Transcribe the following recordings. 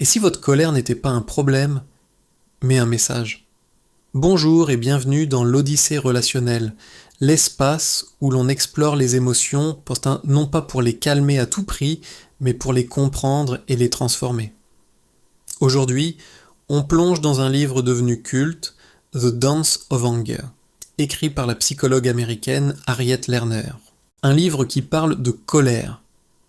Et si votre colère n'était pas un problème, mais un message? Bonjour et bienvenue dans l'Odyssée relationnelle, l'espace où l'on explore les émotions, non pas pour les calmer à tout prix, mais pour les comprendre et les transformer. Aujourd'hui, on plonge dans un livre devenu culte, The Dance of Anger, écrit par la psychologue américaine Harriet Lerner. Un livre qui parle de colère,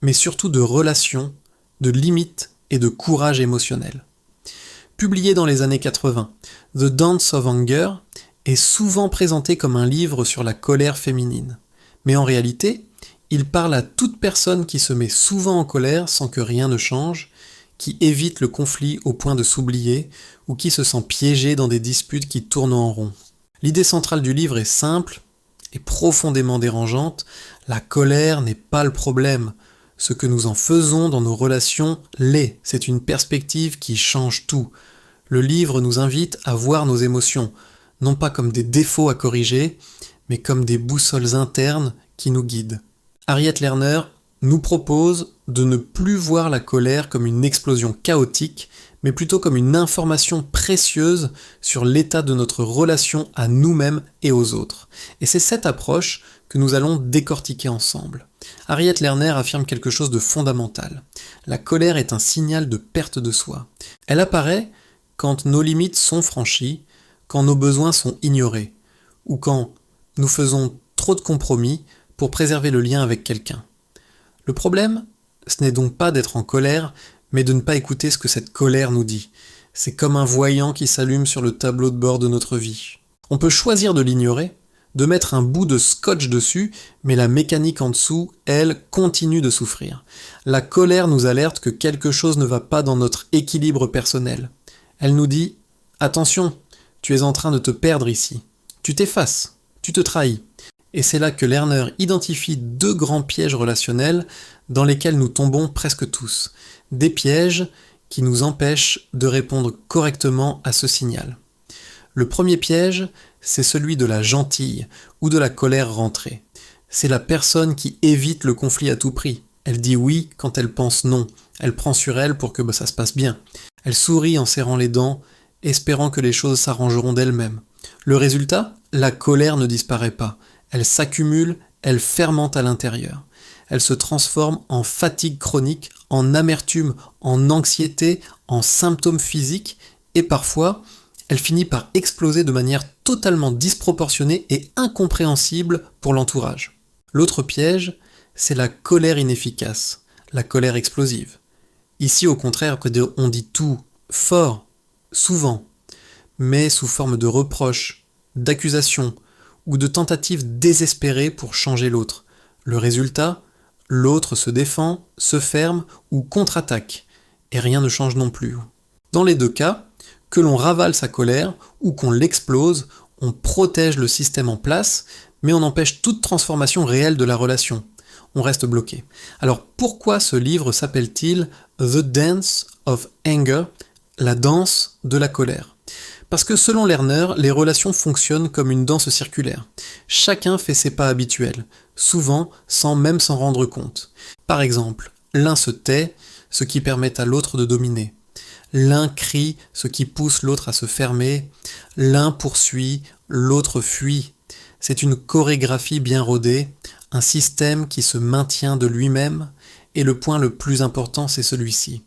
mais surtout de relations, de limites et de courage émotionnel. Publié dans les années 80, The Dance of Anger est souvent présenté comme un livre sur la colère féminine. Mais en réalité, il parle à toute personne qui se met souvent en colère sans que rien ne change, qui évite le conflit au point de s'oublier ou qui se sent piégé dans des disputes qui tournent en rond. L'idée centrale du livre est simple et profondément dérangeante. La colère n'est pas le problème. Ce que nous en faisons dans nos relations l'est. C'est une perspective qui change tout. Le livre nous invite à voir nos émotions, non pas comme des défauts à corriger, mais comme des boussoles internes qui nous guident. Harriet Lerner nous propose de ne plus voir la colère comme une explosion chaotique, mais plutôt comme une information précieuse sur l'état de notre relation à nous-mêmes et aux autres. Et c'est cette approche que nous allons décortiquer ensemble. Harriet Lerner affirme quelque chose de fondamental. La colère est un signal de perte de soi. Elle apparaît quand nos limites sont franchies, quand nos besoins sont ignorés, ou quand nous faisons trop de compromis pour préserver le lien avec quelqu'un. Le problème, ce n'est donc pas d'être en colère, mais de ne pas écouter ce que cette colère nous dit. C'est comme un voyant qui s'allume sur le tableau de bord de notre vie. On peut choisir de l'ignorer, de mettre un bout de scotch dessus, mais la mécanique en dessous, elle, continue de souffrir. La colère nous alerte que quelque chose ne va pas dans notre équilibre personnel. Elle nous dit « Attention, tu es en train de te perdre ici. Tu t'effaces, tu te trahis. » Et c'est là que Lerner identifie deux grands pièges relationnels dans lesquels nous tombons presque tous. Des pièges qui nous empêchent de répondre correctement à ce signal. Le premier piège, c'est celui de la gentille ou de la colère rentrée. C'est la personne qui évite le conflit à tout prix. Elle dit oui quand elle pense non. Elle prend sur elle pour que ça se passe bien. Elle sourit en serrant les dents, espérant que les choses s'arrangeront d'elles-mêmes. Le résultat, la colère ne disparaît pas. Elle s'accumule, elle fermente à l'intérieur. Elle se transforme en fatigue chronique, en amertume, en anxiété, en symptômes physiques, et parfois, elle finit par exploser de manière totalement disproportionnée et incompréhensible pour l'entourage. L'autre piège, c'est la colère inefficace, la colère explosive. Ici, au contraire, on dit tout fort, souvent, mais sous forme de reproches, d'accusations ou de tentatives désespérées pour changer l'autre. Le résultat, l'autre se défend, se ferme ou contre-attaque, et rien ne change non plus. Dans les deux cas, que l'on ravale sa colère ou qu'on l'explose, on protège le système en place, mais on empêche toute transformation réelle de la relation. On reste bloqué. Alors pourquoi ce livre s'appelle-t-il The Dance of Anger, la danse de la colère? Parce que selon Lerner, les relations fonctionnent comme une danse circulaire. Chacun fait ses pas habituels, souvent sans même s'en rendre compte. Par exemple, l'un se tait, ce qui permet à l'autre de dominer. L'un crie, ce qui pousse l'autre à se fermer. L'un poursuit, l'autre fuit. C'est une chorégraphie bien rodée, un système qui se maintient de lui-même, et le point le plus important, c'est celui-ci.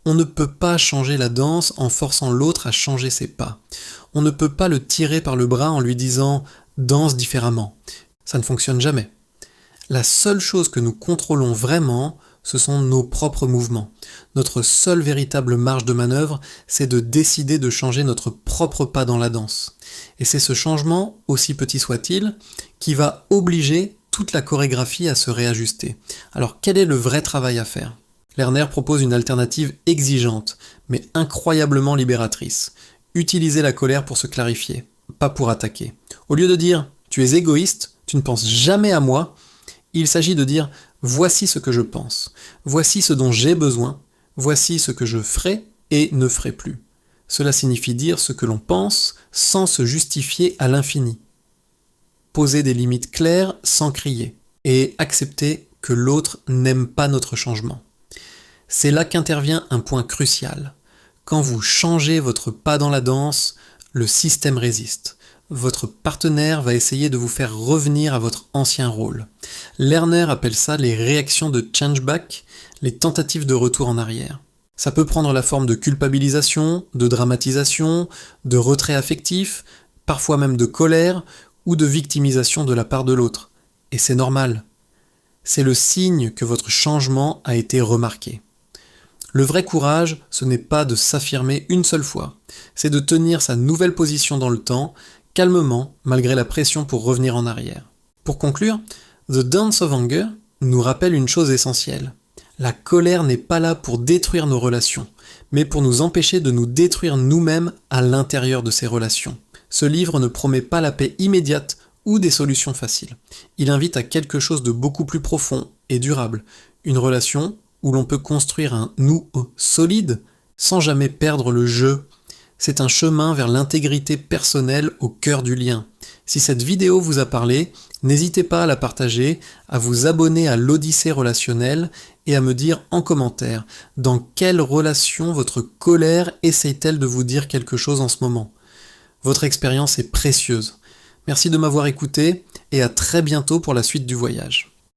On ne peut pas changer la danse en forçant l'autre à changer ses pas. On ne peut pas le tirer par le bras en lui disant « danse différemment ». Ça ne fonctionne jamais. La seule chose que nous contrôlons vraiment, ce sont nos propres mouvements. Notre seule véritable marge de manœuvre, c'est de décider de changer notre propre pas dans la danse. Et c'est ce changement, aussi petit soit-il, qui va obliger toute la chorégraphie à se réajuster. Alors quel est le vrai travail à faire ? Lerner propose une alternative exigeante, mais incroyablement libératrice. Utiliser la colère pour se clarifier, pas pour attaquer. Au lieu de dire « tu es égoïste, tu ne penses jamais à moi », il s'agit de dire « voici ce que je pense, voici ce dont j'ai besoin, voici ce que je ferai et ne ferai plus ». Cela signifie dire ce que l'on pense sans se justifier à l'infini. Poser des limites claires sans crier et accepter que l'autre n'aime pas notre changement. C'est là qu'intervient un point crucial. Quand vous changez votre pas dans la danse, le système résiste. Votre partenaire va essayer de vous faire revenir à votre ancien rôle. Lerner appelle ça les réactions de changeback, les tentatives de retour en arrière. Ça peut prendre la forme de culpabilisation, de dramatisation, de retrait affectif, parfois même de colère ou de victimisation de la part de l'autre. Et c'est normal. C'est le signe que votre changement a été remarqué. Le vrai courage, ce n'est pas de s'affirmer une seule fois, c'est de tenir sa nouvelle position dans le temps, calmement, malgré la pression pour revenir en arrière. Pour conclure, The Dance of Anger nous rappelle une chose essentielle. La colère n'est pas là pour détruire nos relations, mais pour nous empêcher de nous détruire nous-mêmes à l'intérieur de ces relations. Ce livre ne promet pas la paix immédiate ou des solutions faciles. Il invite à quelque chose de beaucoup plus profond et durable, une relation où l'on peut construire un nous solide sans jamais perdre le jeu. C'est un chemin vers l'intégrité personnelle au cœur du lien. Si cette vidéo vous a parlé, n'hésitez pas à la partager, à vous abonner à l'Odyssée relationnelle et à me dire en commentaire dans quelle relation votre colère essaye-t-elle de vous dire quelque chose en ce moment. Votre expérience est précieuse. Merci de m'avoir écouté et à très bientôt pour la suite du voyage.